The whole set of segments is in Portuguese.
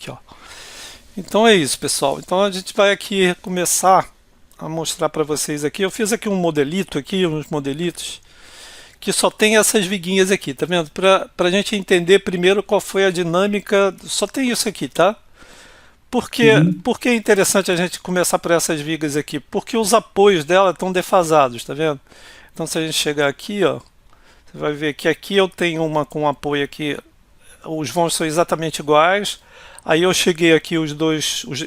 aqui, ó. Então é isso, pessoal. Então a gente vai aqui começar a mostrar para vocês aqui. Eu fiz aqui um modelito aqui, uns modelitos que só tem essas viguinhas aqui, tá vendo? Para a gente entender primeiro qual foi a dinâmica, só tem isso aqui, tá? Uhum. Por que é interessante a gente começar por essas vigas aqui? Porque os apoios dela estão defasados, tá vendo? Então se a gente chegar aqui, ó, você vai ver que aqui eu tenho uma com apoio aqui, os vãos são exatamente iguais. Aí eu cheguei aqui,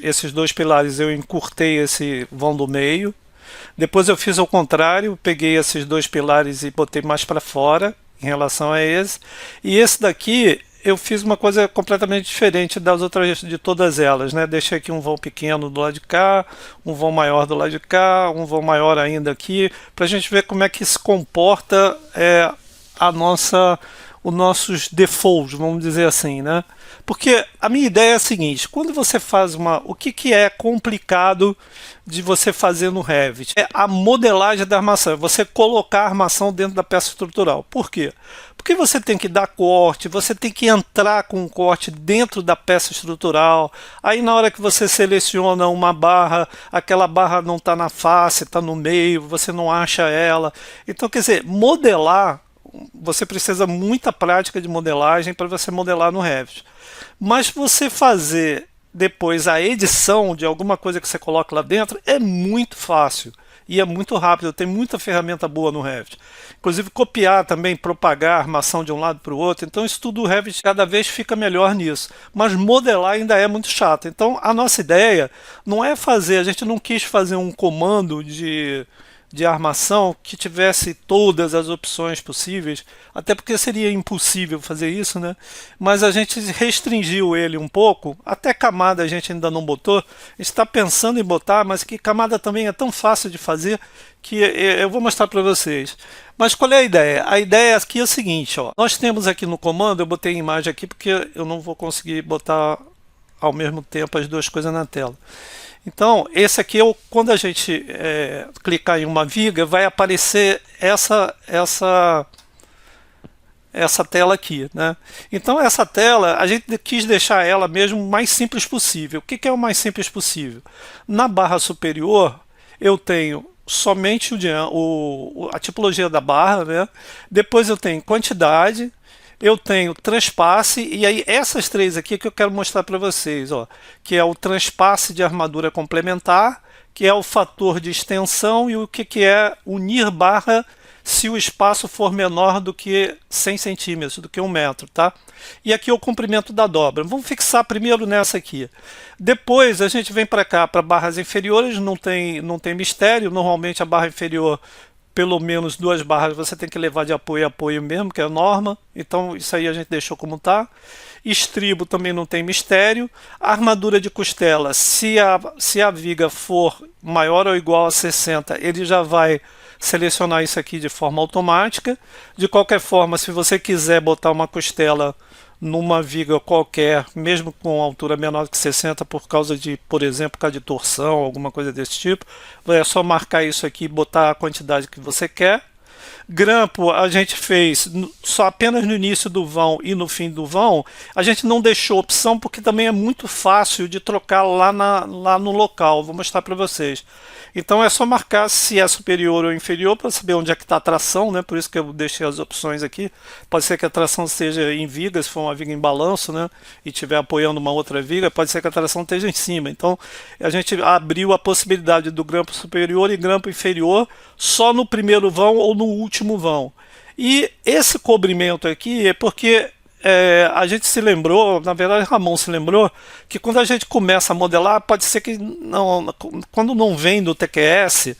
esses dois pilares, eu encurtei esse vão do meio. Depois eu fiz ao contrário, peguei esses dois pilares e botei mais para fora em relação a esse. E esse daqui eu fiz uma coisa completamente diferente das outras, de todas elas, né? Deixei aqui um vão pequeno do lado de cá, um vão maior do lado de cá, um vão maior ainda aqui, para a gente ver como é que se comporta a nossa, os nossos defaults, vamos dizer assim, né? Porque a minha ideia é a seguinte: quando você faz uma, o que é complicado de você fazer no Revit? É a modelagem da armação, é você colocar a armação dentro da peça estrutural. Por quê? Porque você tem que dar corte, você tem que entrar com o corte dentro da peça estrutural. Aí na hora que você seleciona uma barra, aquela barra não está na face, está no meio, você não acha ela. Então, quer dizer, modelar, você precisa muita prática de modelagem para você modelar no Revit. Mas você fazer depois a edição de alguma coisa que você coloca lá dentro é muito fácil e é muito rápido, tem muita ferramenta boa no Revit. Inclusive copiar também, propagar a armação de um lado para o outro. Então isso tudo o Revit cada vez fica melhor nisso. Mas modelar ainda é muito chato. Então a nossa ideia não é fazer, a gente não quis fazer um comando de armação que tivesse todas as opções possíveis, até porque seria impossível fazer isso, né? Mas a gente restringiu ele um pouco, até camada a gente ainda não botou, está pensando em botar, mas que camada também é tão fácil de fazer que eu vou mostrar para vocês. Mas qual é a ideia? A ideia aqui é a seguinte, ó. Nós temos aqui no comando, eu botei a imagem aqui porque eu não vou conseguir botar ao mesmo tempo as duas coisas na tela. Então, esse aqui, quando a gente clicar em uma viga, vai aparecer essa tela aqui, né? Então, essa tela, a gente quis deixar ela mesmo o mais simples possível. O que é o mais simples possível? Na barra superior, eu tenho somente a tipologia da barra, né? Depois eu tenho quantidade, eu tenho transpasse, e aí essas três aqui que eu quero mostrar para vocês, ó, que é o transpasse de armadura complementar, que é o fator de extensão e o que é unir barra se o espaço for menor do que 100 centímetros, do que 1 metro, tá? E aqui é o comprimento da dobra. Vamos fixar primeiro nessa aqui. Depois a gente vem para cá, para barras inferiores, não tem mistério, normalmente a barra inferior pelo menos duas barras você tem que levar de apoio a apoio mesmo, que é a norma. Então isso aí a gente deixou como está. Estribo também não tem mistério. A armadura de costela, se a viga for maior ou igual a 60, ele já vai selecionar isso aqui de forma automática. De qualquer forma, se você quiser botar uma costela numa viga qualquer, mesmo com altura menor que 60, por causa de, por exemplo, por causa de torção, alguma coisa desse tipo, é só marcar isso aqui e botar a quantidade que você quer. Grampo a gente fez só apenas no início do vão e no fim do vão. A gente não deixou opção porque também é muito fácil de trocar lá no local. Vou mostrar para vocês. Então é só marcar se é superior ou inferior para saber onde é que está a tração, né? Por isso que eu deixei as opções aqui. Pode ser que a tração esteja em viga, se for uma viga em balanço, né? E estiver apoiando uma outra viga, pode ser que a tração esteja em cima. Então a gente abriu a possibilidade do grampo superior e grampo inferior só no primeiro vão ou no último vão. E esse cobrimento aqui é porque a gente se lembrou, na verdade Ramon se lembrou, que quando a gente começa a modelar, pode ser que não, quando não vem do TQS,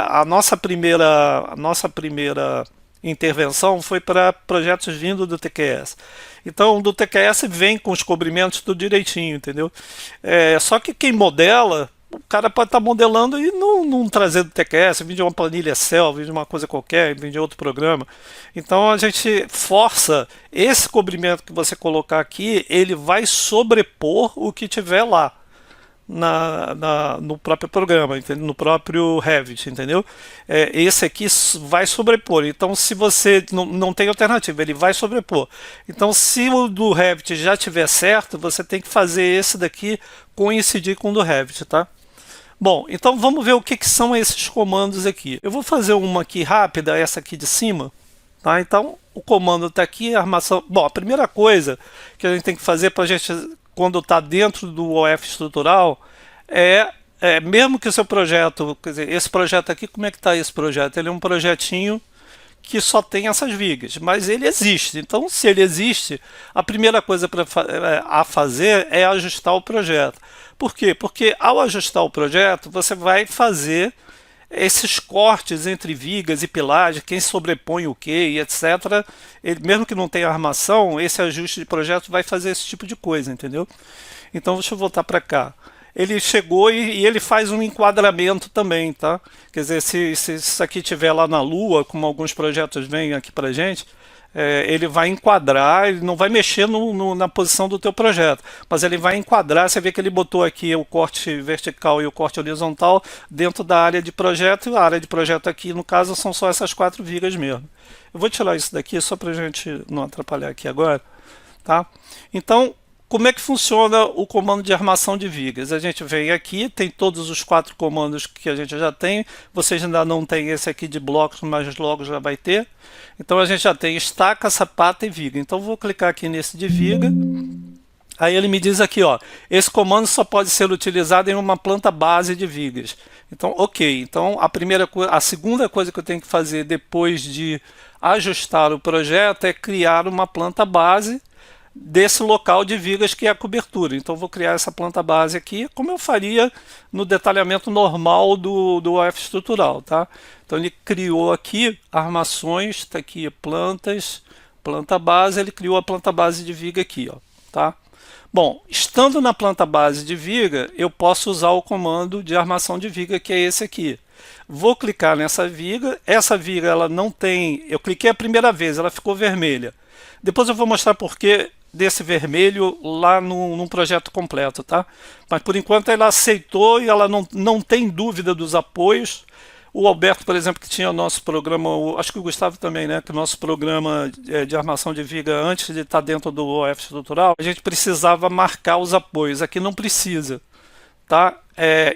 a nossa primeira intervenção foi para projetos vindo do TQS. Então do TQS vem com os cobrimentos tudo direitinho, entendeu? Só que quem modela, o cara pode estar modelando e não trazer do TQS, vir de uma planilha Excel, vir de uma coisa qualquer, vir de outro programa. Então a gente força esse cobrimento que você colocar aqui, ele vai sobrepor o que tiver lá. no próprio programa, entendeu? No próprio Revit, entendeu? Esse aqui vai sobrepor. Então, se você não tem alternativa, ele vai sobrepor. Então, se o do Revit já tiver certo, você tem que fazer esse daqui coincidir com o do Revit, tá? Bom, então vamos ver o que são esses comandos aqui. Eu vou fazer uma aqui rápida, essa aqui de cima, tá? Então, o comando está aqui, a armação... Bom, a primeira coisa que a gente tem que fazer para a gente, quando está dentro do OF estrutural, mesmo que o seu projeto, quer dizer, esse projeto aqui, como é que está esse projeto? Ele é um projetinho que só tem essas vigas, mas ele existe. Então, se ele existe, a primeira coisa a fazer é ajustar o projeto. Por quê? Porque ao ajustar o projeto, você vai fazer esses cortes entre vigas e pilares, quem sobrepõe o que e etc. Mesmo que não tenha armação, esse ajuste de projeto vai fazer esse tipo de coisa, entendeu? Então, deixa eu voltar para cá. Ele chegou e ele faz um enquadramento também, tá? Quer dizer, se isso aqui estiver lá na Lua, como alguns projetos vêm aqui pra gente, ele vai enquadrar, ele não vai mexer na posição do teu projeto, mas ele vai enquadrar. Você vê que ele botou aqui o corte vertical e o corte horizontal dentro da área de projeto, e a área de projeto aqui, no caso, são só essas 4 vigas mesmo. Eu vou tirar isso daqui só pra gente não atrapalhar aqui agora, tá? Então, como é que funciona o comando de armação de vigas? A gente vem aqui, tem todos os 4 comandos que a gente já tem. Vocês ainda não tem esse aqui de blocos, mas logo já vai ter. Então a gente já tem estaca, sapata e viga. Então vou clicar aqui nesse de viga. Aí ele me diz aqui, ó, esse comando só pode ser utilizado em uma planta base de vigas. Então, ok. Então a segunda coisa que eu tenho que fazer depois de ajustar o projeto é criar uma planta base desse local de vigas que é a cobertura. Então vou criar essa planta base aqui, como eu faria no detalhamento normal do OF estrutural, tá? Então ele criou aqui armações, está aqui plantas, planta base, ele criou a planta base de viga aqui, ó, tá? Bom, estando na planta base de viga, eu posso usar o comando de armação de viga, que é esse aqui. Vou clicar nessa viga, essa viga ela não tem, eu cliquei a primeira vez, ela ficou vermelha. Depois eu vou mostrar por que desse vermelho lá num projeto completo, tá? Mas por enquanto ela aceitou e ela não tem dúvida dos apoios. O Alberto, por exemplo, que tinha o nosso programa, acho que o Gustavo também, né? Que o nosso programa de armação de viga, antes de estar dentro do OF estrutural, a gente precisava marcar os apoios. Aqui não precisa, tá?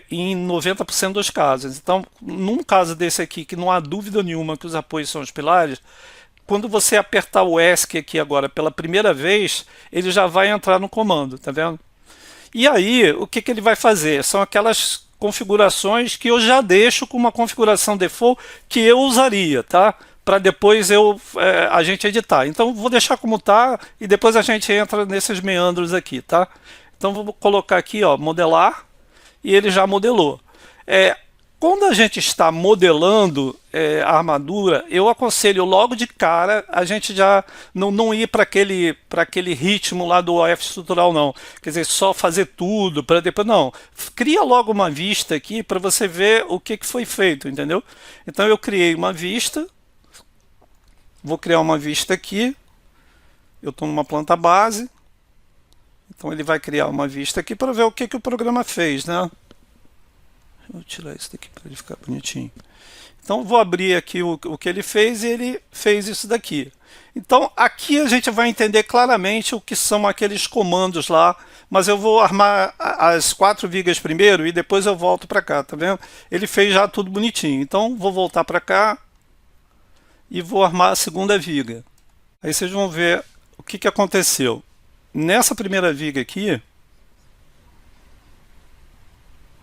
Em 90% dos casos. Então, num caso desse aqui, que não há dúvida nenhuma que os apoios são os pilares, quando você apertar o ESC aqui agora pela primeira vez, ele já vai entrar no comando, tá vendo? E aí, o que ele vai fazer? São aquelas configurações que eu já deixo com uma configuração default que eu usaria, tá? Para depois a gente editar. Então, vou deixar como tá e depois a gente entra nesses meandros aqui, tá? Então, vou colocar aqui, ó, modelar, e ele já modelou. Quando a gente está modelando a armadura, eu aconselho logo de cara a gente já não ir para aquele ritmo lá do OF estrutural, não. Quer dizer, só fazer tudo para depois. Não. Cria logo uma vista aqui para você ver o que foi feito, entendeu? Então eu criei uma vista. Vou criar uma vista aqui. Eu estou numa planta base. Então ele vai criar uma vista aqui para ver o que o programa fez, né? Vou tirar isso daqui para ele ficar bonitinho. Então vou abrir aqui o que ele fez e ele fez isso daqui. Então aqui a gente vai entender claramente o que são aqueles comandos lá, mas eu vou armar as 4 vigas primeiro e depois eu volto para cá, tá vendo? Ele fez já tudo bonitinho. Então vou voltar para cá e vou armar a segunda viga. Aí vocês vão ver o que aconteceu. Nessa primeira viga aqui,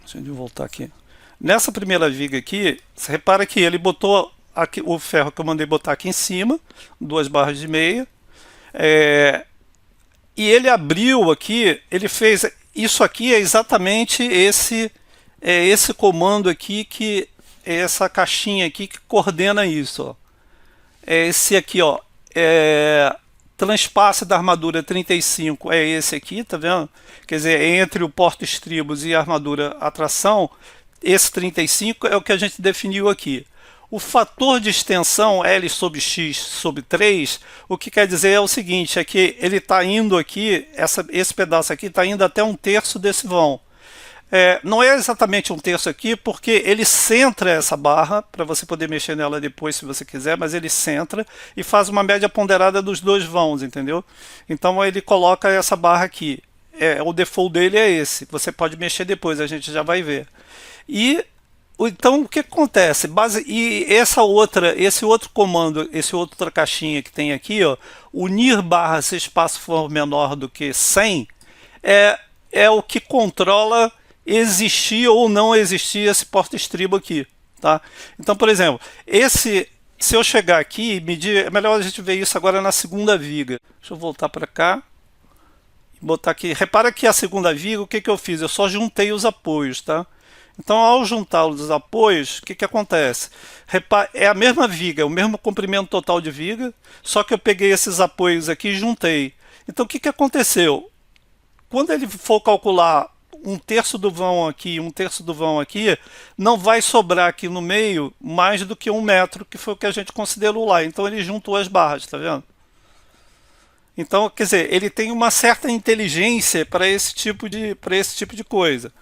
deixa eu voltar aqui. Nessa primeira viga aqui, você repara que ele botou aqui, o ferro que eu mandei botar aqui em cima, 2 barras de meia. E ele abriu aqui, ele fez... Isso aqui é exatamente esse comando aqui, que é essa caixinha aqui que coordena isso. Ó. Esse aqui, ó. Transpasse da armadura 35 é esse aqui, tá vendo? Quer dizer, entre o porta-estribos e a armadura atração, esse 35 é o que a gente definiu aqui. O fator de extensão L sobre X sobre 3, o que quer dizer é o seguinte, é que ele está indo aqui, esse pedaço aqui está indo até 1/3 desse vão. Não é exatamente um terço aqui, porque ele centra essa barra, para você poder mexer nela depois se você quiser, mas ele centra e faz uma média ponderada dos dois vãos, entendeu? Então ele coloca essa barra aqui. O default dele é esse, você pode mexer depois, a gente já vai ver. E então o que acontece? Esse outro comando, esse outra caixinha que tem aqui, ó, unir barra se espaço for menor do que 100, é o que controla existir ou não existir esse porta-estribo aqui, tá? Então, por exemplo, se eu chegar aqui e medir, é melhor a gente ver isso agora na segunda viga. Deixa eu voltar para cá e botar aqui. Repara que a segunda viga, o que eu fiz? Eu só juntei os apoios, tá? Então, ao juntar os apoios, o que acontece? É a mesma viga, é o mesmo comprimento total de viga, só que eu peguei esses apoios aqui e juntei. Então, o que aconteceu? Quando ele for calcular um terço do vão aqui, um terço do vão aqui, não vai sobrar aqui no meio mais do que 1 metro, que foi o que a gente considerou lá. Então ele juntou as barras, tá vendo? Então, quer dizer, ele tem uma certa inteligência para esse tipo de coisa.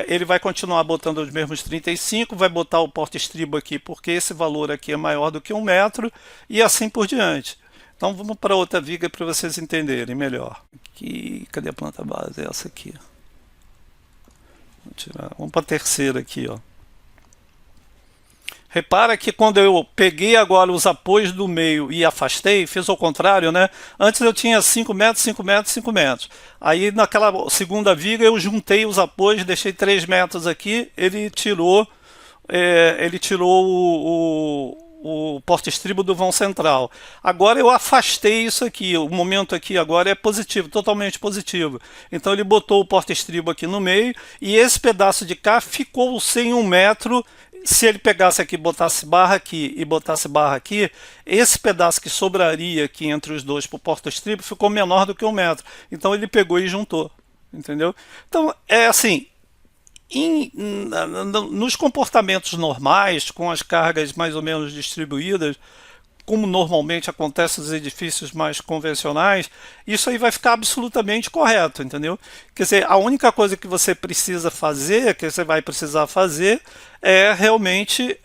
Ele vai continuar botando os mesmos 35, vai botar o porta-estribo aqui, porque esse valor aqui é maior do que 1 metro, e assim por diante. Então vamos para outra viga para vocês entenderem melhor. Aqui, cadê a planta base? Essa aqui. Vamos para a terceira aqui, ó. Repara que quando eu peguei agora os apoios do meio e afastei, fiz ao contrário, né? Antes eu tinha 5 metros, 5 metros, 5 metros. Aí naquela segunda viga eu juntei os apoios, deixei 3 metros aqui, ele tirou o porta-estribo do vão central. Agora eu afastei isso aqui, o momento aqui agora é positivo, totalmente positivo. Então ele botou o porta-estribo aqui no meio e esse pedaço de cá ficou sem 1 metro. Se ele pegasse aqui, botasse barra aqui e botasse barra aqui, esse pedaço que sobraria aqui entre os dois para o porta-estribo ficou menor do que 1 metro. Então ele pegou e juntou, entendeu? Então é assim, nos comportamentos normais, com as cargas mais ou menos distribuídas, como normalmente acontece nos edifícios mais convencionais, isso aí vai ficar absolutamente correto, entendeu? Quer dizer, a única coisa que você precisa fazer, que você vai precisar fazer, é realmente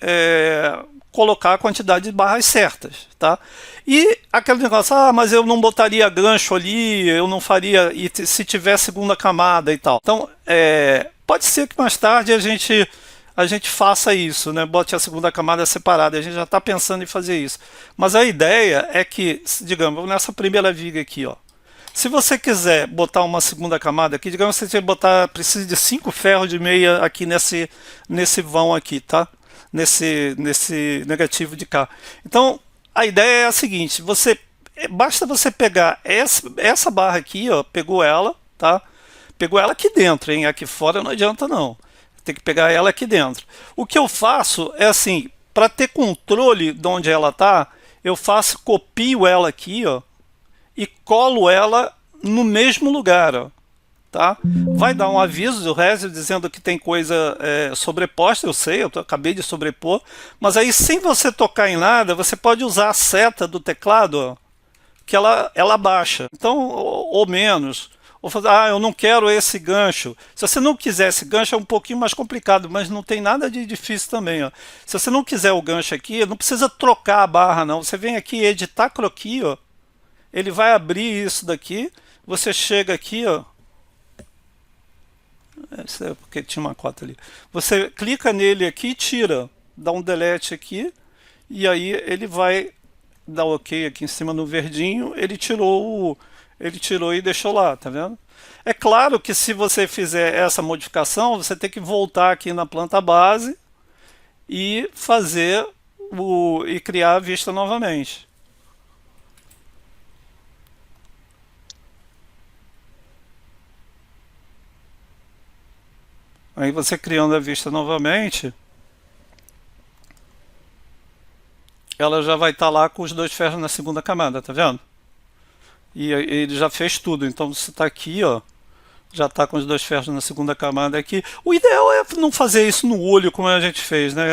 colocar a quantidade de barras certas, tá? E aquele negócio, mas eu não botaria gancho ali, eu não faria, e se tiver segunda camada e tal. Então, pode ser que mais tarde a gente faça isso, né? Bote a segunda camada separada, a gente já está pensando em fazer isso. Mas a ideia é que, digamos, nessa primeira viga aqui, ó, se você quiser botar uma segunda camada aqui, digamos que você precisa de 5 ferros de meia aqui nesse vão aqui, tá? Nesse negativo de cá. Então, a ideia é a seguinte, basta você pegar essa barra aqui, ó, pegou ela, tá? Pegou ela aqui dentro, hein? Aqui fora não adianta não. Tem que pegar ela aqui dentro. O que eu faço é assim, para ter controle de onde ela está, eu copio ela aqui, ó, e colo ela no mesmo lugar, ó, tá? Vai dar um aviso do Rezio dizendo que tem coisa sobreposta, eu sei, eu acabei de sobrepor, mas aí sem você tocar em nada, você pode usar a seta do teclado, ó, que ela baixa, então, ou menos. Ou falar, eu não quero esse gancho. Se você não quiser esse gancho, é um pouquinho mais complicado, mas não tem nada de difícil também, ó. Se você não quiser o gancho aqui, não precisa trocar a barra, não. Você vem aqui, editar croquis, ó. Ele vai abrir isso daqui. Você chega aqui, ó. Isso é porque tinha uma cota ali. Você clica nele aqui e tira. Dá um delete aqui. E aí ele vai dar OK aqui em cima no verdinho. Ele tirou e deixou lá, tá vendo? É claro que se você fizer essa modificação, você tem que voltar aqui na planta base e e criar a vista novamente. Aí você criando a vista novamente, ela já vai estar lá com os 2 ferros na segunda camada, tá vendo? E ele já fez tudo, então você está aqui, ó, Já está com os dois ferros na segunda camada aqui. O ideal é não fazer isso no olho como a gente fez, né?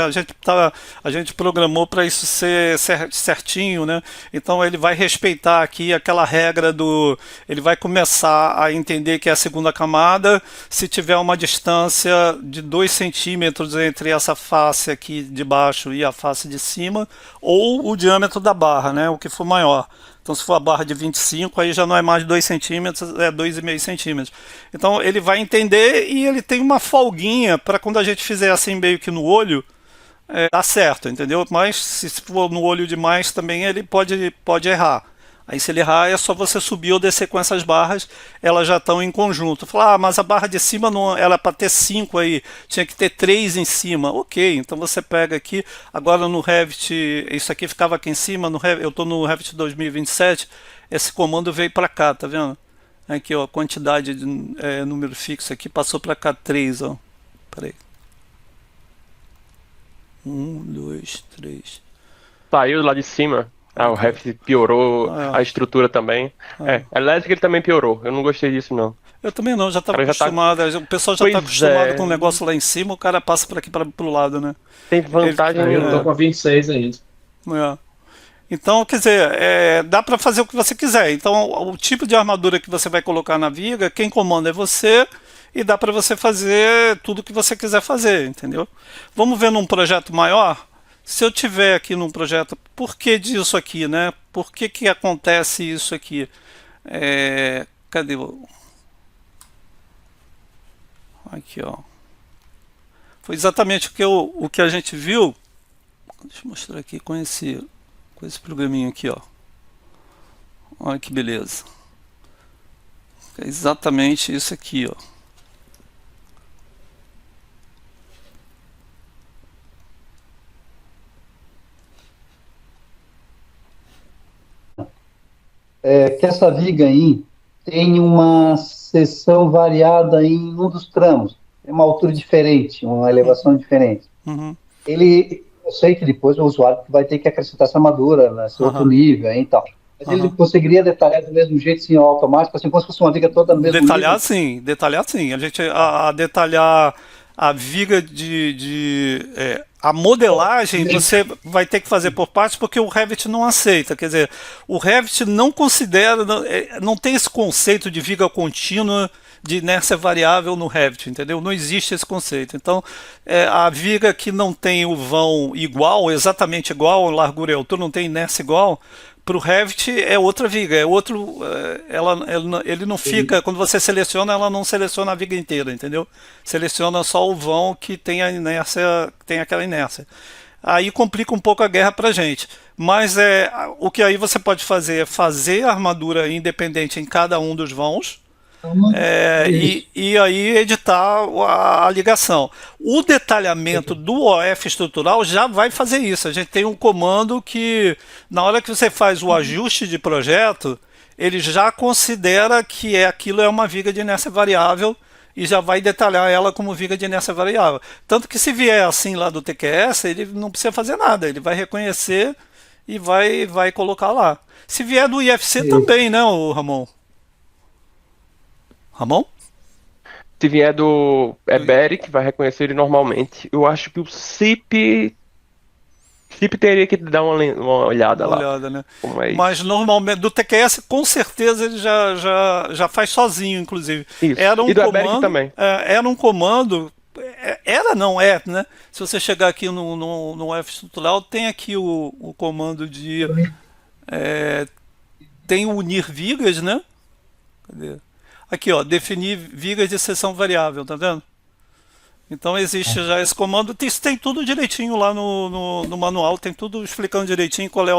A gente programou para isso ser certinho, né? Então ele vai respeitar aqui aquela regra do, ele vai começar a entender que é a segunda camada, se tiver uma distância de 2 centímetros entre essa face aqui de baixo e a face de cima, ou o diâmetro da barra, né? O que for maior. Então, se for a barra de 25, aí já não é mais 2 centímetros, é 2,5 centímetros. Então, ele vai entender e ele tem uma folguinha para quando a gente fizer assim meio que no olho, dá certo, entendeu? Mas se for no olho demais também ele pode errar. Aí se ele errar é só você subir ou descer com essas barras, elas já estão em conjunto. Falar, ah, mas a barra de cima não era para ter 5 aí, tinha que ter 3 em cima. Ok, então você pega aqui, agora no Revit, isso aqui ficava aqui em cima, eu estou no Revit 2027, esse comando veio para cá, tá vendo? Aqui ó, quantidade de número fixo aqui passou para cá 3, ó. Peraí. 1, 2, 3. Saiu lá de cima. Ah, o Revit piorou a estrutura também. A elétrica ele também piorou. Eu não gostei disso, não. Eu também não, já estava Cara, já tá- acostumado. O pessoal já está Pois acostumado é. com o negócio lá em cima, o cara passa por aqui para o lado, né? Tem vantagem Aí eu tô nenhuma. com a 26 ainda. É. Então, quer dizer, dá para fazer o que você quiser. Então, o tipo de armadura que você vai colocar na viga, quem comanda é você e dá para você fazer tudo o que você quiser fazer, entendeu? Vamos ver num projeto maior? Se eu tiver aqui num projeto, por que disso aqui, né? Por que que acontece isso aqui? Cadê o... Aqui, ó. Foi exatamente o que a gente viu. Deixa eu mostrar aqui com esse programinha aqui, ó. Olha que beleza. É exatamente isso aqui, ó. Que essa viga aí tem uma seção variada em um dos tramos, tem uma altura diferente, uma elevação diferente. Uhum, Eu sei que depois o usuário vai ter que acrescentar essa armadura nesse outro aham, nível aí e tal. Mas ele aham. conseguiria detalhar do mesmo jeito, assim, ao automático, assim, como se fosse uma viga toda no mesmo Detalhar nível. sim, detalhar sim. A detalhar a viga a modelagem você vai ter que fazer por partes porque o Revit não aceita. Quer dizer, o Revit não considera, não tem esse conceito de viga contínua de inércia variável no Revit, entendeu? Não existe esse conceito. Então, a viga que não tem o vão igual, exatamente igual, largura e altura, não tem inércia igual, para o Revit é outra viga, é outro. Ele não fica. Quando você seleciona, ela não seleciona a viga inteira, entendeu? Seleciona só o vão que tem a inércia, que tem aquela inércia. Aí complica um pouco a guerra pra gente. Mas o que aí você pode fazer é fazer a armadura independente em cada um dos vãos. Isso. E aí editar a ligação. O detalhamento do OF estrutural já vai fazer isso. A gente tem um comando que, na hora que você faz o ajuste de projeto, ele já considera que aquilo é uma viga de inércia variável e já vai detalhar ela como viga de inércia variável. Tanto que se vier assim lá do TQS, ele não precisa fazer nada, ele vai reconhecer e vai colocar lá. Se vier do IFC Isso. também, né, o Ramon? Ramon? Se vier do Eberic, vai reconhecer ele normalmente. Eu acho que o CIP teria que dar uma olhada Uma lá. olhada, né? Como é Mas isso? normalmente do TQS com certeza ele já faz sozinho, inclusive. Isso. Era um E do Eberic comando, também. era um comando, era não é, né? Se você chegar aqui no F estrutural, tem aqui o comando de tem o unir vigas, né? Cadê? Aqui, ó, definir vigas de seção variável, tá vendo? Então existe já esse comando, isso tem tudo direitinho lá no manual, tem tudo explicando direitinho qual é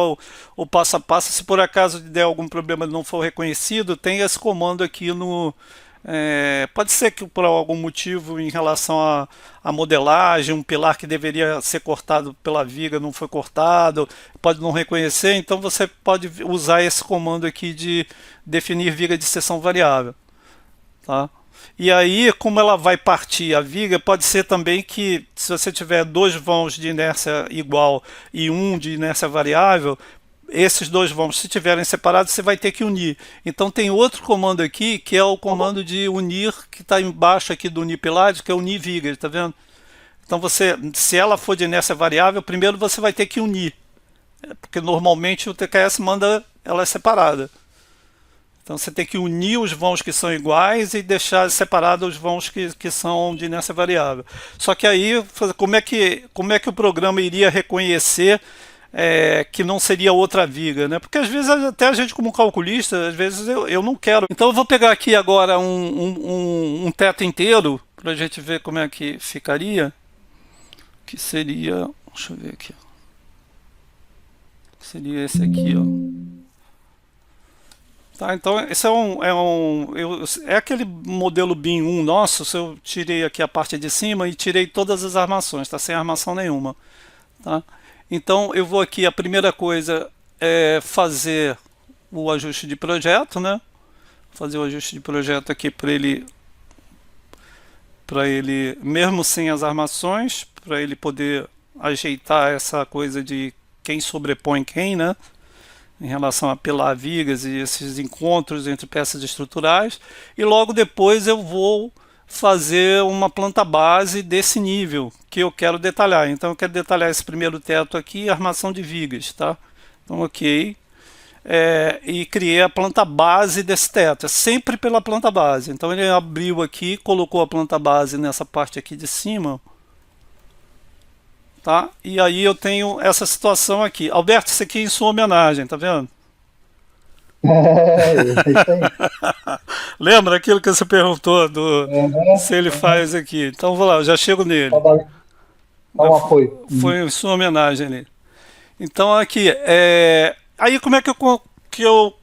o passo a passo. Se por acaso der algum problema e não for reconhecido, tem esse comando aqui no. Pode ser que por algum motivo em relação à modelagem, um pilar que deveria ser cortado pela viga não foi cortado, pode não reconhecer, então você pode usar esse comando aqui de definir viga de seção variável. Tá? E aí, como ela vai partir a viga, pode ser também que se você tiver dois vãos de inércia igual e um de inércia variável, esses dois vãos, se estiverem separados, você vai ter que unir. Então tem outro comando aqui, que é o comando de unir, que está embaixo aqui do unir pilares, que é unir vigas, tá vendo? Então você, se ela for de inércia variável, primeiro você vai ter que unir, porque normalmente o TKS manda ela separada. Então você tem que unir os vãos que são iguais e deixar separados os vãos que são de inércia variável. Só que aí, como é que o programa iria reconhecer que não seria outra viga, né? Porque às vezes até a gente como calculista, às vezes eu não quero. Então eu vou pegar aqui agora um teto inteiro para a gente ver como é que ficaria. Que seria, deixa eu ver aqui, seria esse aqui, ó. Tá, então esse é aquele modelo BIM 1 nosso. Se eu tirei aqui a parte de cima e tirei todas as armações, tá sem armação nenhuma, tá? Então eu vou aqui, a primeira coisa é fazer o ajuste de projeto, né? Fazer o ajuste de projeto aqui para ele mesmo sem as armações, para ele poder ajeitar essa coisa de quem sobrepõe quem, né? Em relação a pelar vigas e esses encontros entre peças estruturais. E logo depois eu vou fazer uma planta base desse nível que eu quero detalhar. Então eu quero detalhar esse primeiro teto aqui, armação de vigas, tá? Então ok. E criei a planta base desse teto, é sempre pela planta base. Então ele abriu aqui, colocou a planta base nessa parte aqui de cima, tá? E aí eu tenho essa situação aqui. Alberto, isso aqui é em sua homenagem, tá vendo? Isso aí. Lembra aquilo que você perguntou se ele faz aqui? Então vou lá, eu já chego nele. Dá um apoio. Foi em sua homenagem ali. Então aqui, aí como é que eu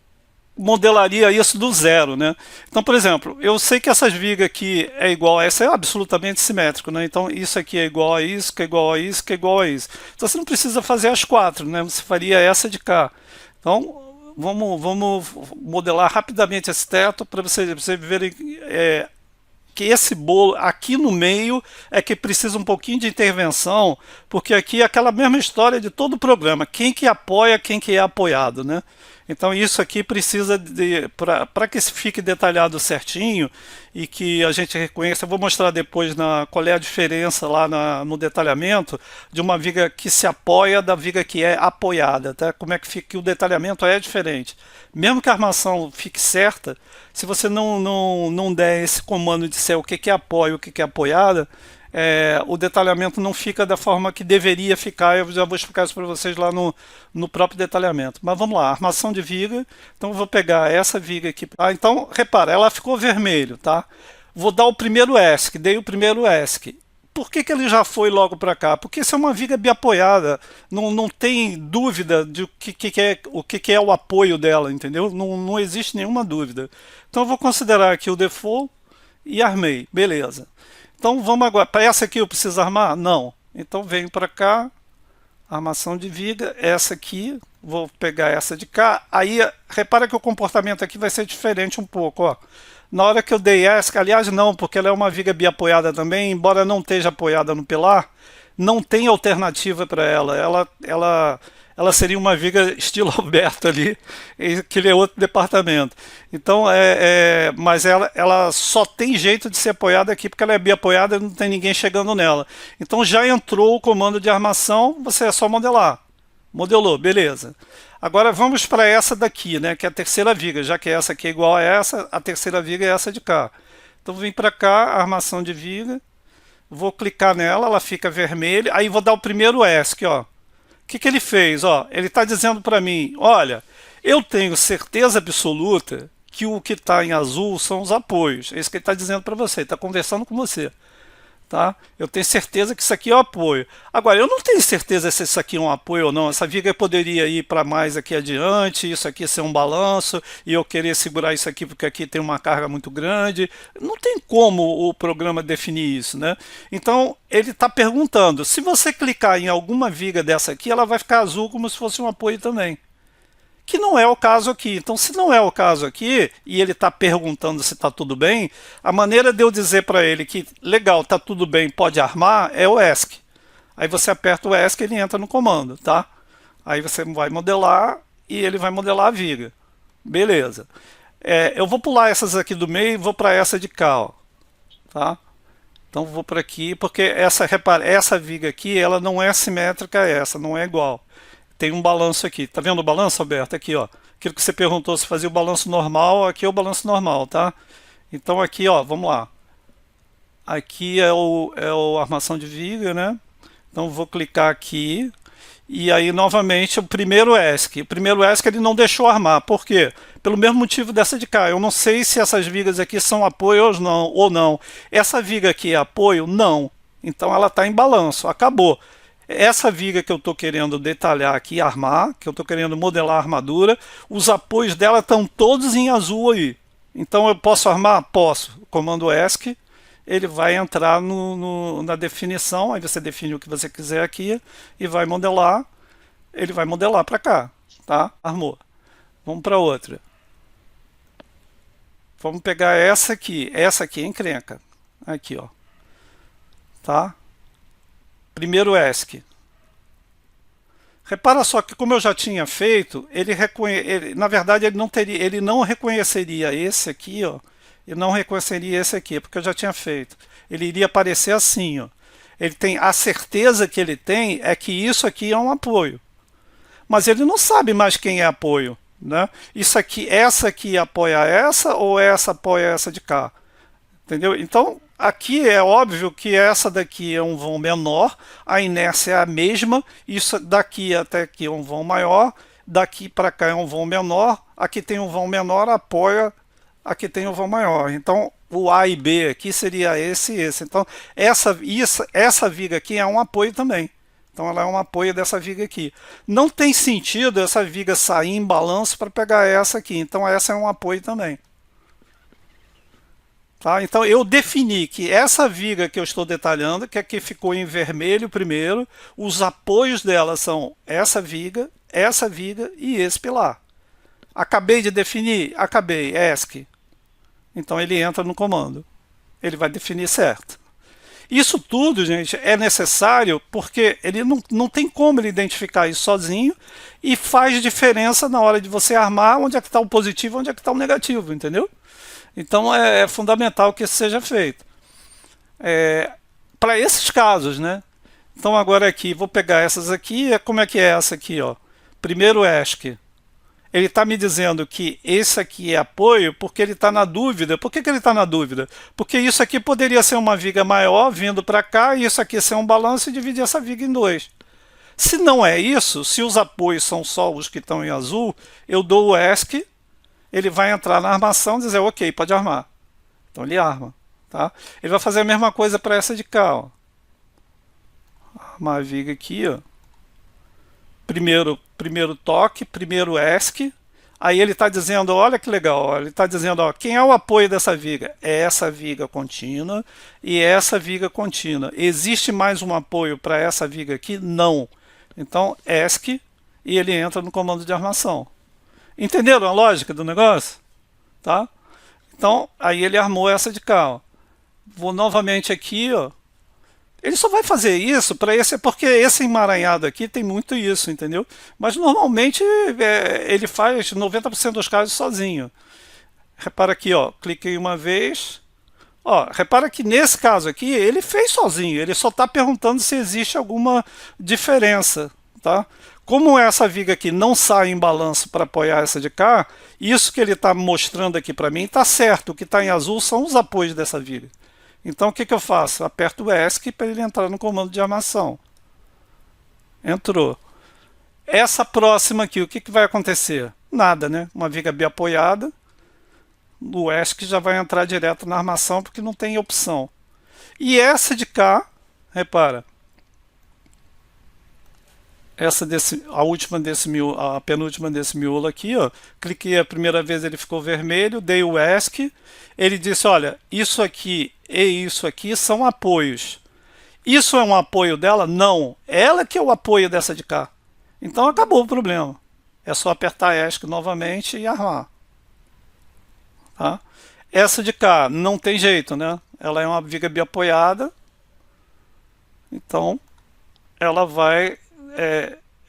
modelaria isso do zero, né? Então, por exemplo, eu sei que essas vigas aqui é igual a essa, é absolutamente simétrico, né? Então isso aqui é igual a isso, que é igual a isso, que é igual a isso. Então você não precisa fazer as quatro, né? Você faria essa de cá. Então vamos modelar rapidamente esse teto para vocês verem que esse bolo aqui no meio é que precisa um pouquinho de intervenção, porque aqui é aquela mesma história de todo o programa, quem que apoia, quem que é apoiado, né? Então isso aqui precisa para que fique detalhado certinho e que a gente reconheça. Eu vou mostrar depois qual é a diferença lá no detalhamento de uma viga que se apoia da viga que é apoiada, tá? Como é que fica, que o detalhamento é diferente. Mesmo que a armação fique certa, se você não der esse comando de ser o que é apoio e o que é apoiada, o detalhamento não fica da forma que deveria ficar. Eu já vou explicar isso para vocês lá no próprio detalhamento. Mas vamos lá, armação de viga. Então eu vou pegar essa viga aqui. Então, repara, ela ficou vermelho, tá? Vou dar o primeiro ESC, dei o primeiro ESC. Por que ele já foi logo para cá? Porque isso é uma viga biapoiada, não tem dúvida de o que é o apoio dela, entendeu? Não existe nenhuma dúvida. Então eu vou considerar aqui o default e armei, beleza. Então vamos agora, para essa aqui eu preciso armar? Não. Então venho para cá, armação de viga, essa aqui, vou pegar essa de cá. Aí repara que o comportamento aqui vai ser diferente um pouco, ó. Na hora que eu dei ESC, aliás não, porque ela é uma viga biapoiada também, embora não esteja apoiada no pilar, não tem alternativa para ela. Ela seria uma viga estilo Alberto ali, que ele é outro departamento. Então, mas ela só tem jeito de ser apoiada aqui, porque ela é biapoiada e não tem ninguém chegando nela. Então já entrou o comando de armação, você é só modelar. Modelou, beleza. Agora vamos para essa daqui, né, que é a terceira viga, já que essa aqui é igual a essa, a terceira viga é essa de cá. Então vim para cá, armação de viga, vou clicar nela, ela fica vermelha, aí vou dar o primeiro ESC, ó. O que ele fez? Ó, ele está dizendo para mim, olha, eu tenho certeza absoluta que o que está em azul são os apoios. É isso que ele está dizendo para você, está conversando com você. Tá? Eu tenho certeza que isso aqui é o apoio. Agora, eu não tenho certeza se isso aqui é um apoio ou não. Essa viga poderia ir para mais aqui adiante, isso aqui ser um balanço, e eu querer segurar isso aqui porque aqui tem uma carga muito grande. Não tem como o programa definir isso, né? Então, ele está perguntando, se você clicar em alguma viga dessa aqui, ela vai ficar azul como se fosse um apoio também. Que não é o caso aqui. Então, se não é o caso aqui, e ele está perguntando se está tudo bem, a maneira de eu dizer para ele que, legal, está tudo bem, pode armar, é o ESC. Aí você aperta o ESC e ele entra no comando, tá? Aí você vai modelar, e ele vai modelar a viga. Beleza. Eu vou pular essas aqui do meio e vou para essa de cá, ó, tá? Então vou para aqui, porque repara, essa viga aqui, ela não é simétrica a essa, não é igual. Tem um balanço aqui. Tá vendo o balanço, Alberto? Aqui, ó. Aquilo que você perguntou se fazia o balanço normal, aqui é o balanço normal, tá? Então aqui, ó, vamos lá. Aqui é o armação de viga, né? Então vou clicar aqui. E aí, novamente, o primeiro ESC. O primeiro ESC ele não deixou armar. Por quê? Pelo mesmo motivo dessa de cá. Eu não sei se essas vigas aqui são apoio ou não. Essa viga aqui é apoio? Não. Então ela está em balanço. Acabou. Essa viga que eu estou querendo detalhar aqui, armar, que eu estou querendo modelar a armadura, os apoios dela estão todos em azul aí. Então eu posso armar? Posso. Comando ESC. Ele vai entrar na definição, aí você define o que você quiser aqui e vai modelar, ele vai modelar para cá, tá? Armou. Vamos para outra. Vamos pegar essa aqui é encrenca. Aqui, ó. Tá? Primeiro ESC. Repara só que como eu já tinha feito, na verdade ele não reconheceria esse aqui, ó. E não reconheceria esse aqui, porque eu já tinha feito. Ele iria aparecer assim, ó. Ele tem a certeza que ele tem é que isso aqui é um apoio. Mas ele não sabe mais quem é apoio, né? Isso aqui, essa aqui apoia essa ou essa apoia essa de cá. Entendeu? Então, aqui é óbvio que essa daqui é um vão menor, a inércia é a mesma, isso daqui até aqui é um vão maior, daqui para cá é um vão menor, aqui tem um vão menor, apoia, aqui tem um vão maior. Então, o A e B aqui seria esse e esse. Então, essa viga aqui é um apoio também. Então, ela é um apoio dessa viga aqui. Não tem sentido essa viga sair em balanço para pegar essa aqui. Então, essa é um apoio também. Tá? Então, eu defini que essa viga que eu estou detalhando, que aqui ficou em vermelho primeiro, os apoios dela são essa viga e esse pilar. Acabei de definir? Acabei. ESC. Então ele entra no comando. Ele vai definir certo. Isso tudo, gente, é necessário porque ele não tem como ele identificar isso sozinho e faz diferença na hora de você armar onde é que está o positivo e onde é que está o negativo, entendeu? Então é fundamental que isso seja feito. Para esses casos, né? Então agora aqui, vou pegar essas aqui, como é que é essa aqui, ó? Primeiro ESC. Ele está me dizendo que esse aqui é apoio porque ele está na dúvida. Por que ele está na dúvida? Porque isso aqui poderia ser uma viga maior vindo para cá e isso aqui ser um balanço e dividir essa viga em dois. Se não é isso, se os apoios são só os que estão em azul, eu dou o ESC, ele vai entrar na armação e dizer, ok, pode armar. Então ele arma. Tá? Ele vai fazer a mesma coisa para essa de cá. Ó. Armar a viga aqui, ó. Primeiro toque, primeiro ESC, aí ele está dizendo, olha que legal, ó, ele está dizendo, ó, quem é o apoio dessa viga? É essa viga contínua e essa viga contínua. Existe mais um apoio para essa viga aqui? Não. Então, ESC e ele entra no comando de armação. Entenderam a lógica do negócio? Tá? Então, aí ele armou essa de cá. Ó. Vou novamente aqui, ó. Ele só vai fazer isso para porque esse emaranhado aqui tem muito isso, entendeu? Mas normalmente ele faz 90% dos casos sozinho. Repara aqui, ó, cliquei uma vez. Ó, repara que nesse caso aqui ele fez sozinho, ele só está perguntando se existe alguma diferença, tá? Como essa viga aqui não sai em balanço para apoiar essa de cá, isso que ele está mostrando aqui para mim está certo. O que está em azul são os apoios dessa viga. Então o que eu faço? Aperto o ESC para ele entrar no comando de armação. Entrou. Essa próxima aqui, o que vai acontecer? Nada, né? Uma viga bem apoiada. O ESC já vai entrar direto na armação porque não tem opção. E essa de cá, repara. A penúltima desse miolo aqui, ó, cliquei a primeira vez, ele ficou vermelho, dei o ESC, ele disse, olha, isso aqui e isso aqui são apoios. Isso é um apoio dela? Não. Ela que é o apoio dessa de cá. Então acabou o problema. É só apertar ESC novamente e armar. Tá? Essa de cá não tem jeito, né? Ela é uma viga biapoiada. Então ela vai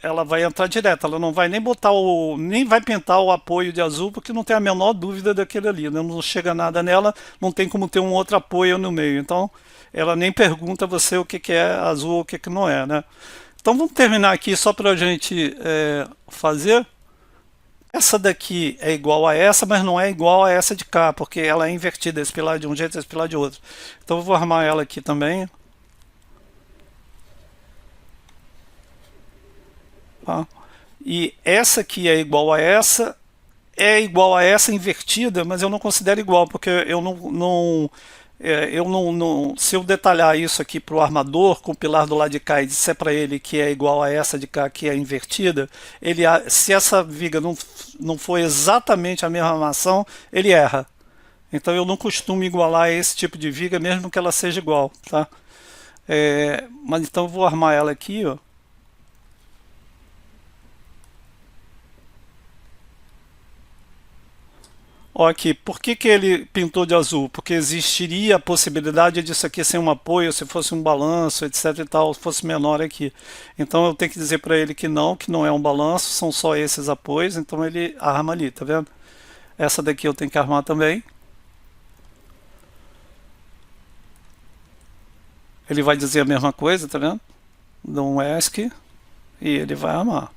ela vai entrar direto, ela não vai nem botar nem vai pintar o apoio de azul, porque não tem a menor dúvida daquele ali, né? Não chega nada nela, não tem como ter um outro apoio no meio. Então, ela nem pergunta a você o que que é azul ou o que que não é, né? Então, vamos terminar aqui só para a gente fazer. Essa daqui é igual a essa, mas não é igual a essa de cá, porque ela é invertida, esse pilar de um jeito, esse pilar de outro. Então, eu vou armar ela aqui também. Tá? E essa aqui é igual a essa invertida, mas eu não considero igual, porque se eu detalhar isso aqui para o armador com o pilar do lado de cá e disser para ele que é igual a essa de cá, que é invertida, se essa viga não for exatamente a mesma armação, ele erra. Então eu não costumo igualar esse tipo de viga, mesmo que ela seja igual, tá? Mas então eu vou armar ela aqui, ó. Ó, aqui, por que que ele pintou de azul? Porque existiria a possibilidade disso aqui ser um apoio, se fosse um balanço, etc e tal, fosse menor aqui. Então eu tenho que dizer para ele que não é um balanço, são só esses apoios, então ele arma ali, tá vendo? Essa daqui eu tenho que armar também. Ele vai dizer a mesma coisa, tá vendo? Dá um ESC e ele vai armar.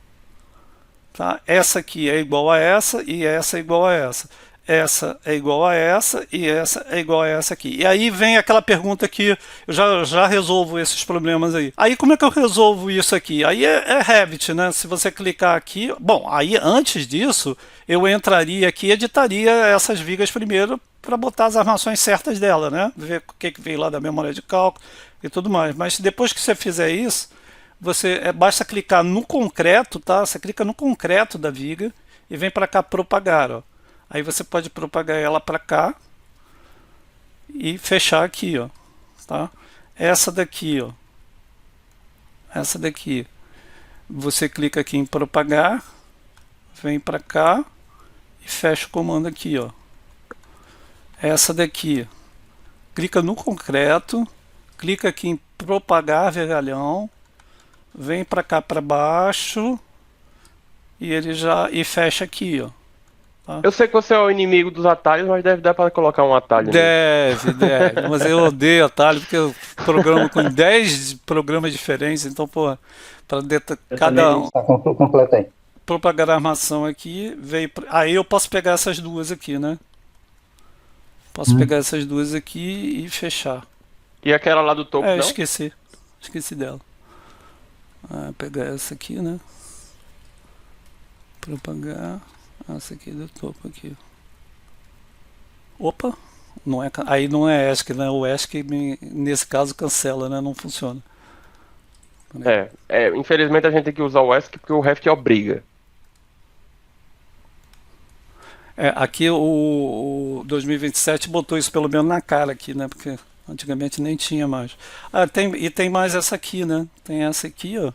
Tá? Essa aqui é igual a essa e essa é igual a essa. Essa é igual a essa e essa é igual a essa aqui. E aí vem aquela pergunta que eu já resolvo esses problemas aí. Aí como é que eu resolvo isso aqui? Aí é Revit, né? Se você clicar aqui... Bom, aí antes disso, eu entraria aqui e editaria essas vigas primeiro para botar as armações certas dela, né? Ver o que veio lá da memória de cálculo e tudo mais. Mas depois que você fizer isso, basta clicar no concreto, tá? Você clica no concreto da viga e vem para cá propagar, ó. Aí você pode propagar ela para cá e fechar aqui, ó, tá? Essa daqui, ó. Essa daqui. Você clica aqui em propagar, vem para cá e fecha o comando aqui, ó. Essa daqui. Clica no concreto, clica aqui em propagar vergalhão, vem para cá para baixo e fecha aqui, ó. Eu sei que você é o inimigo dos atalhos, mas deve dar para colocar um atalho. Deve, mas eu odeio atalho porque eu programo com 10 programas diferentes, então, pô, para cada um completa aí. propagar a armação aqui, aí eu posso pegar essas duas aqui, né? Posso pegar essas duas aqui e fechar. E aquela lá do topo, não? Esqueci dela. Pegar essa aqui, né? Propagar. Essa aqui do topo aqui. Opa! Aí não é ESC, né? O ESC nesse caso cancela, né? Não funciona. Infelizmente a gente tem que usar o ESC porque o Revit obriga. Aqui o 2027 botou isso pelo menos na cara aqui, né? Porque antigamente nem tinha mais. Tem mais essa aqui, né? Tem essa aqui, ó.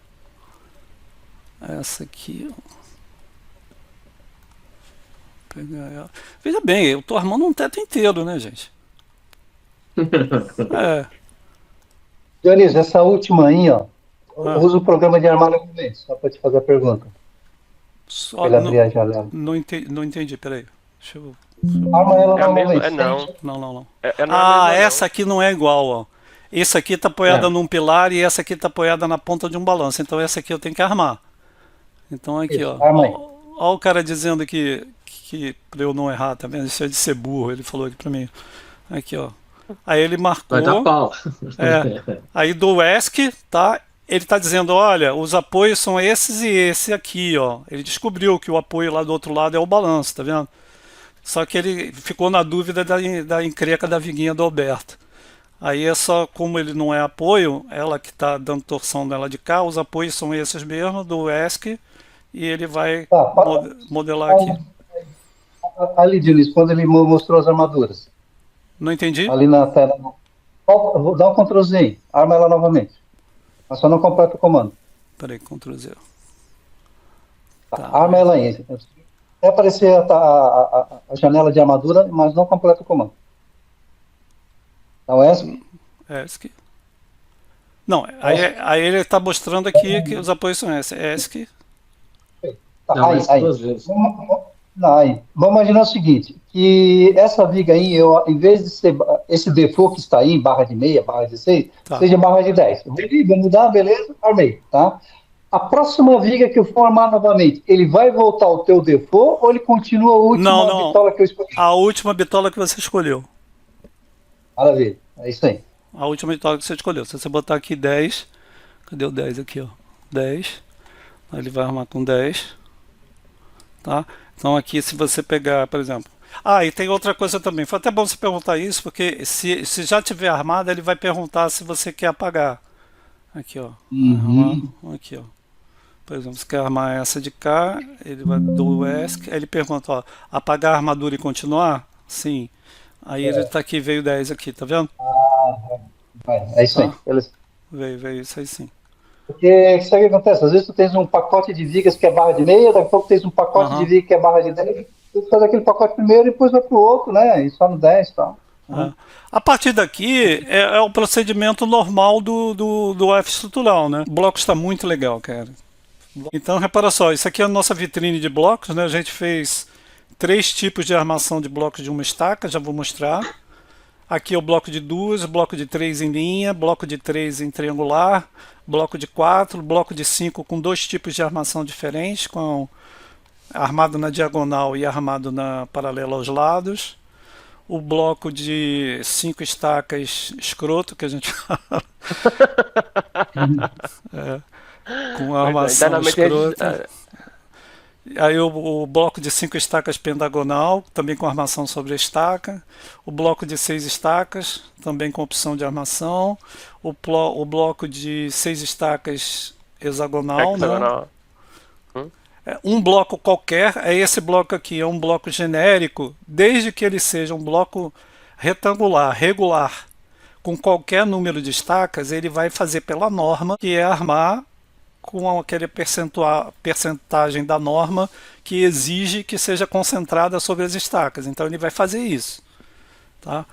Essa aqui, ó. Pegar ela. Veja bem, eu tô armando um teto inteiro, né, gente? Dionísio, essa última aí, ó, usa o programa de armar novamente, só para te fazer a pergunta. Ele abrir a janela. Não entendi, peraí. Deixa eu... Arma ela novamente. Não. Essa aqui não é igual, ó. Essa aqui tá apoiada num pilar e essa aqui tá apoiada na ponta de um balanço. Então essa aqui eu tenho que armar. Então aqui, isso, ó. Arma aí. Ó o cara dizendo que pra eu não errar, tá vendo? Isso é de ser burro, ele falou aqui pra mim. Aqui, ó. Aí ele marcou. Vai dar pau. Aí do ESC, tá? Ele tá dizendo, olha, os apoios são esses e esse aqui, ó. Ele descobriu que o apoio lá do outro lado é o balanço, tá vendo? Só que ele ficou na dúvida da encrenca da viguinha do Alberto. Aí é só, como ele não é apoio, ela que tá dando torção nela de cá, os apoios são esses mesmo, do ESC, e ele vai modelar aqui. Ali, Dionísio, quando ele mostrou as armaduras. Não entendi? Ali na tela. Vou dar um Ctrl Z, arma ela novamente. Mas só não completa o comando. Peraí, Ctrl Z. Tá, arma ela aí. Vai aparecer a janela de armadura, mas não completa o comando. Então, Não, aí ele está mostrando aqui que os apoios são esses. ESC, Não, Aí, mas aí. 2 vezes. Não, aí. Vamos imaginar o seguinte, que essa viga aí, em vez de ser esse default que está aí, barra de meia, barra de 6, Tá. seja barra de 10. Vou mudar, beleza? Armei, tá? A próxima viga que eu for armar novamente, ele vai voltar ao teu default ou ele continua a Não, última não. bitola que eu escolhi? A última bitola que você escolheu. Maravilha, é isso aí. A última bitola que você escolheu. Se você botar aqui 10, cadê o 10 aqui, ó? 10. Aí ele vai armar com 10. Tá? Então aqui se você pegar, por exemplo... Ah, e tem outra coisa também. Foi até bom você perguntar isso, porque se já tiver armada, ele vai perguntar se você quer apagar. Aqui, ó. Armar, Uhum. aqui, ó. Por exemplo, se quer armar essa de cá, ele vai do ESC, aí ele pergunta, ó, apagar a armadura e continuar? Sim. Aí ele tá aqui, veio 10 aqui, tá vendo? É isso aí, Tá? beleza. Veio isso aí sim. Porque sabe o que acontece? Às vezes tu tens um pacote de vigas que é barra de meia, daqui a pouco tens um pacote de Aham. viga que é barra de 10, tu faz aquele pacote primeiro e depois vai pro outro, né? E só no 10 e tal. É. A partir daqui é o procedimento normal do F estrutural, né? O bloco está muito legal, cara. Então, repara só, isso aqui é a nossa vitrine de blocos, né? A gente fez 3 tipos de armação de blocos de uma estaca, já vou mostrar. Aqui é o bloco de 2, bloco de 3 em linha, bloco de 3 em triangular, bloco de 4, bloco de 5 com 2 tipos de armação diferentes, com armado na diagonal e armado na paralela aos lados. O bloco de 5 estacas escroto, que a gente fala, com armação Internamente escrota. Aí o bloco de 5 estacas pentagonal, também com armação sobre a estaca. O bloco de 6 estacas, também com opção de armação. O bloco de 6 estacas hexagonal, né? hexagonal. Um bloco qualquer, é esse bloco aqui, é um bloco genérico, desde que ele seja um bloco retangular, regular, com qualquer número de estacas, ele vai fazer pela norma, que é armar com aquele percentagem da norma que exige que seja concentrada sobre as estacas. Então ele vai fazer isso. Tá?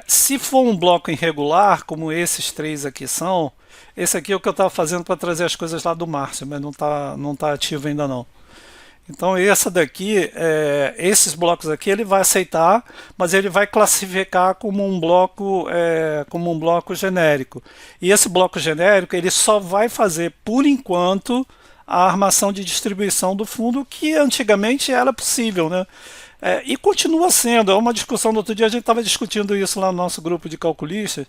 Se for um bloco irregular, como esses 3 aqui são, esse aqui é o que eu estava fazendo para trazer as coisas lá do Márcio, mas não tá ativo ainda não. Então essa daqui, esses blocos aqui ele vai aceitar, mas ele vai classificar como um bloco genérico. E esse bloco genérico ele só vai fazer por enquanto a armação de distribuição do fundo, que antigamente era possível, né? E continua sendo. É uma discussão do outro dia, a gente estava discutindo isso lá no nosso grupo de calculistas,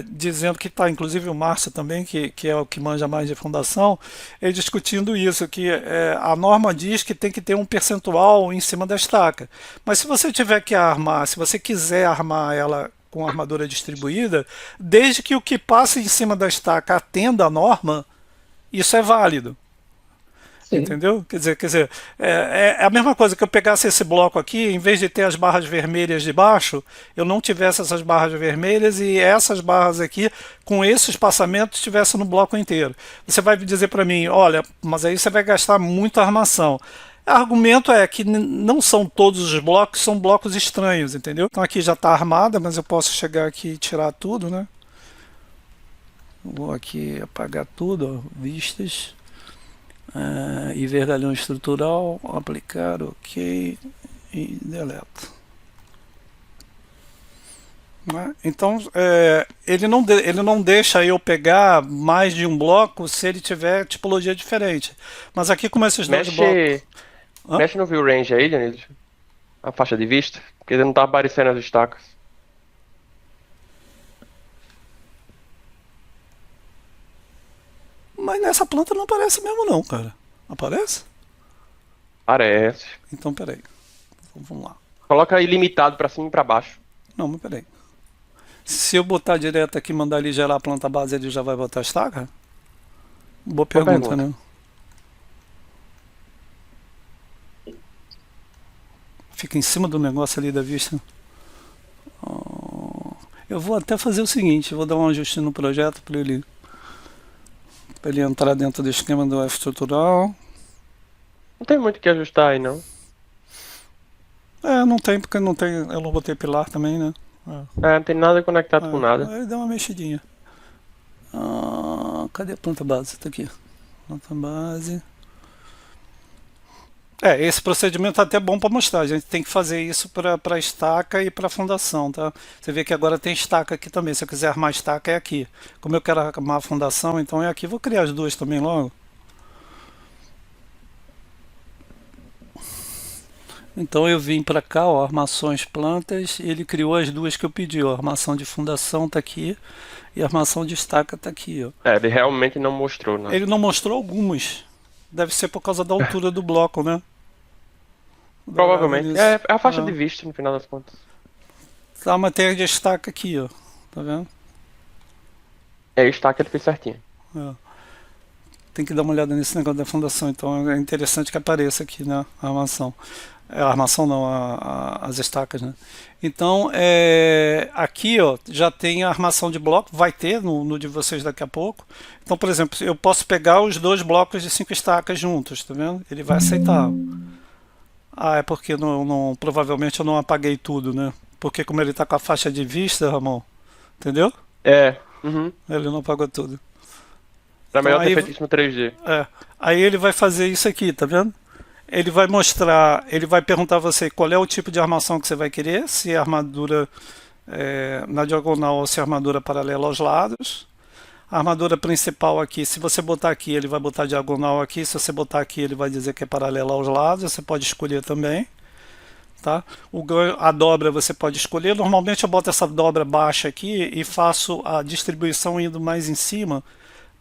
dizendo que está, inclusive o Márcio também, que é o que manja mais de fundação, ele discutindo isso, que a norma diz que tem que ter um percentual em cima da estaca. Mas se você tiver que armar, se você quiser armar ela com armadura distribuída, desde que o que passa em cima da estaca atenda a norma, isso é válido. Sim. Entendeu? Quer dizer, é a mesma coisa que eu pegasse esse bloco aqui, em vez de ter as barras vermelhas de baixo, eu não tivesse essas barras vermelhas e essas barras aqui, com esse espaçamento, estivesse no bloco inteiro. Você vai dizer para mim, olha, mas aí você vai gastar muita armação. O argumento é que não são todos os blocos, são blocos estranhos, entendeu? Então aqui já está armada, mas eu posso chegar aqui e tirar tudo, né? Vou aqui apagar tudo, ó, vistas. E vergalhão estrutural, aplicar, ok, e deleto. Então ele não deixa eu pegar mais de um bloco se ele tiver tipologia diferente. Mas aqui como esses dois blocos... Mexe no view range aí, Dionísio. A faixa de vista, porque ele não tá aparecendo as estacas. Mas nessa planta não aparece mesmo não, cara. Aparece? Parece. Então peraí. Então, vamos lá. Coloca ilimitado pra cima e pra baixo. Não, mas peraí. Se eu botar direto aqui e mandar ele gerar a planta base, ele já vai botar a estaca? Boa pergunta, né? Fica em cima do negócio ali da vista. Eu vou até fazer o seguinte, eu vou dar um ajuste no projeto para ele entrar dentro do esquema do F estrutural. Não tem muito o que ajustar aí, não. Não tem, porque não tem, eu não botei pilar também, né? Não tem nada conectado com nada. Aí dá uma mexidinha. Cadê a planta base? Tá aqui. Planta base. Esse procedimento é até bom para mostrar. A gente tem que fazer isso para estaca e para fundação, tá? Você vê que agora tem estaca aqui também. Se eu quiser armar estaca, é aqui. Como eu quero armar a fundação, então é aqui. Vou criar as duas também logo. Então eu vim para cá, ó, armações plantas, e ele criou as duas que eu pedi, ó. Armação de fundação tá aqui e armação de estaca tá aqui, ó. Ele realmente não mostrou, né? Ele não mostrou algumas. Deve ser por causa da altura do bloco, né? Provavelmente. É a faixa de Ah, vista, no final das contas. tá, mas tem a de estaca aqui, ó. Tá vendo? Está que ele fez certinho. É. Tem que dar uma olhada nesse negócio da fundação, então é interessante que apareça aqui, né? A armação. A armação não, as estacas, né? Então, aqui, ó, já tem a armação de bloco, vai ter no de vocês daqui a pouco. Então, por exemplo, eu posso pegar os dois blocos de 5 estacas juntos, tá vendo? Ele vai aceitar. É porque provavelmente eu não apaguei tudo, né? Porque como ele tá com a faixa de vista, Ramon, entendeu? Uhum. Ele não apagou tudo. Era Então melhor ter aí, feito isso no 3D. aí ele vai fazer isso aqui, tá vendo? Ele vai mostrar, ele vai perguntar a você qual é o tipo de armação que você vai querer, se é armadura na diagonal ou se é armadura paralela aos lados. A armadura principal aqui, se você botar aqui, ele vai botar diagonal aqui, se você botar aqui, ele vai dizer que é paralela aos lados, você pode escolher também. Tá? A dobra você pode escolher. Normalmente eu boto essa dobra baixa aqui e faço a distribuição indo mais em cima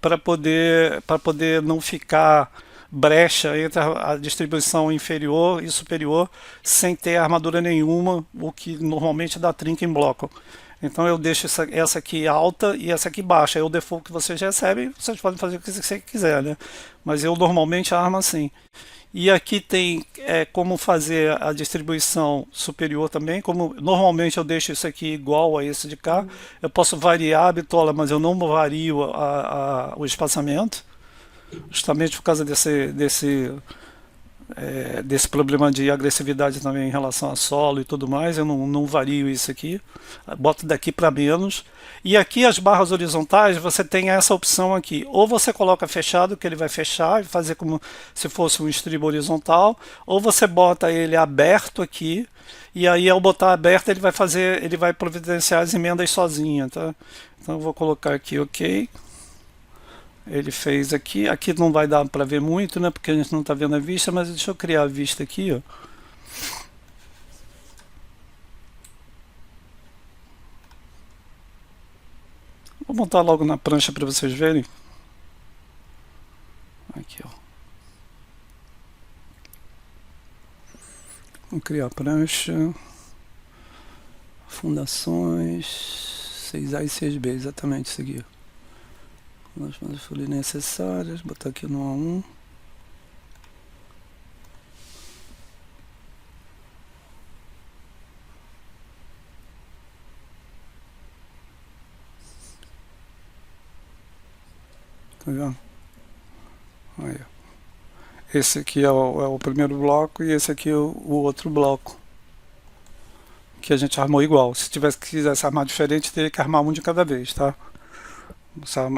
para poder não ficar brecha entre a distribuição inferior e superior sem ter armadura nenhuma, o que normalmente dá trinca em bloco. Então eu deixo essa aqui alta e essa aqui baixa. É o default que vocês recebem, vocês podem fazer o que você quiser, né? Mas eu normalmente armo assim. E aqui tem como fazer a distribuição superior também. Como normalmente eu deixo isso aqui igual a esse de cá. Eu posso variar a bitola, mas eu não vario o espaçamento. Justamente por causa desse problema de agressividade também em relação a solo e tudo mais. Eu não vario isso aqui. Boto daqui para menos. E aqui as barras horizontais, você tem essa opção aqui. Ou você coloca fechado, que ele vai fechar e fazer como se fosse um estribo horizontal. Ou você bota ele aberto aqui. E aí ao botar aberto ele vai providenciar as emendas sozinho, tá? Então eu vou colocar aqui OK. Ele fez aqui. Aqui não vai dar para ver muito, né? Porque a gente não está vendo a vista, mas deixa eu criar a vista aqui, ó. Vou montar logo na prancha para vocês verem. Aqui, ó. Vou criar a prancha. Fundações 6A e 6B, exatamente isso aqui, ó. As folhas necessárias, botar aqui no A1. Tá vendo? Aí, esse aqui é o primeiro bloco e esse aqui é o outro bloco. Que a gente armou igual. Se quisesse armar diferente, teria que armar um de cada vez, tá?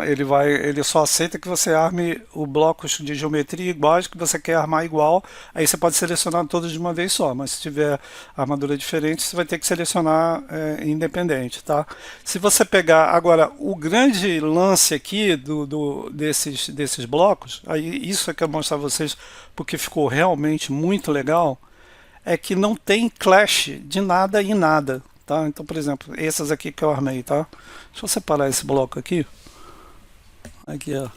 Ele só aceita que você arme o blocos de geometria iguais que você quer armar igual. Aí você pode selecionar todos de uma vez só, mas se tiver armadura diferente, você vai ter que selecionar independente, tá? Se você pegar agora o grande lance aqui desses blocos, aí isso é que eu vou mostrar a vocês porque ficou realmente muito legal, é que não tem clash de nada em nada, tá? Então, por exemplo, essas aqui que eu armei, tá? Deixa eu separar esse bloco aqui. Aqui, ó.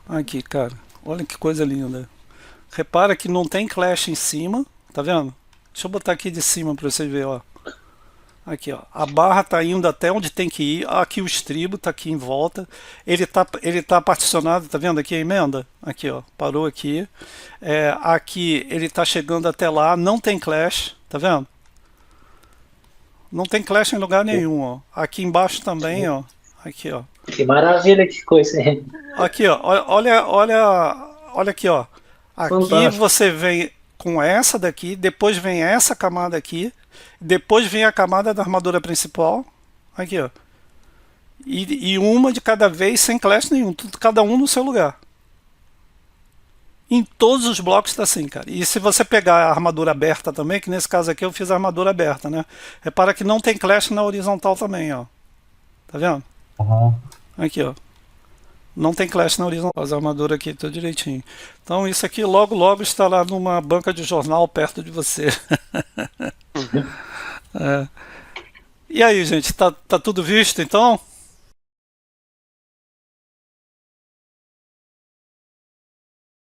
Aqui, cara. Olha que coisa linda. Repara que não tem clash em cima, tá vendo? Deixa eu botar aqui de cima para você ver, ó. Aqui, ó. A barra tá indo até onde tem que ir. Aqui o estribo tá aqui em volta. Ele tá particionado, tá vendo aqui a emenda? Aqui, ó. Parou aqui. Aqui ele tá chegando até lá. Não tem clash, tá vendo? Não tem clash em lugar nenhum, ó. Aqui embaixo também, ó. Aqui, ó. Que maravilha, que coisa. Aqui, ó. Olha aqui, ó. Aqui Fantástico. você vem com essa daqui, depois vem essa camada aqui, depois vem a camada da armadura principal. Aqui, ó. E uma de cada vez sem clash nenhum, cada um no seu lugar. Em todos os blocos está assim, cara. E se você pegar a armadura aberta também, que nesse caso aqui eu fiz a armadura aberta, né? Repara que não tem clash na horizontal também, ó. Tá vendo? Aham. Aqui, ó. Não tem clash na horizontal, as armaduras aqui, tudo direitinho. Então isso aqui logo logo estará numa banca de jornal perto de você. É. E aí, gente, tá tudo visto então?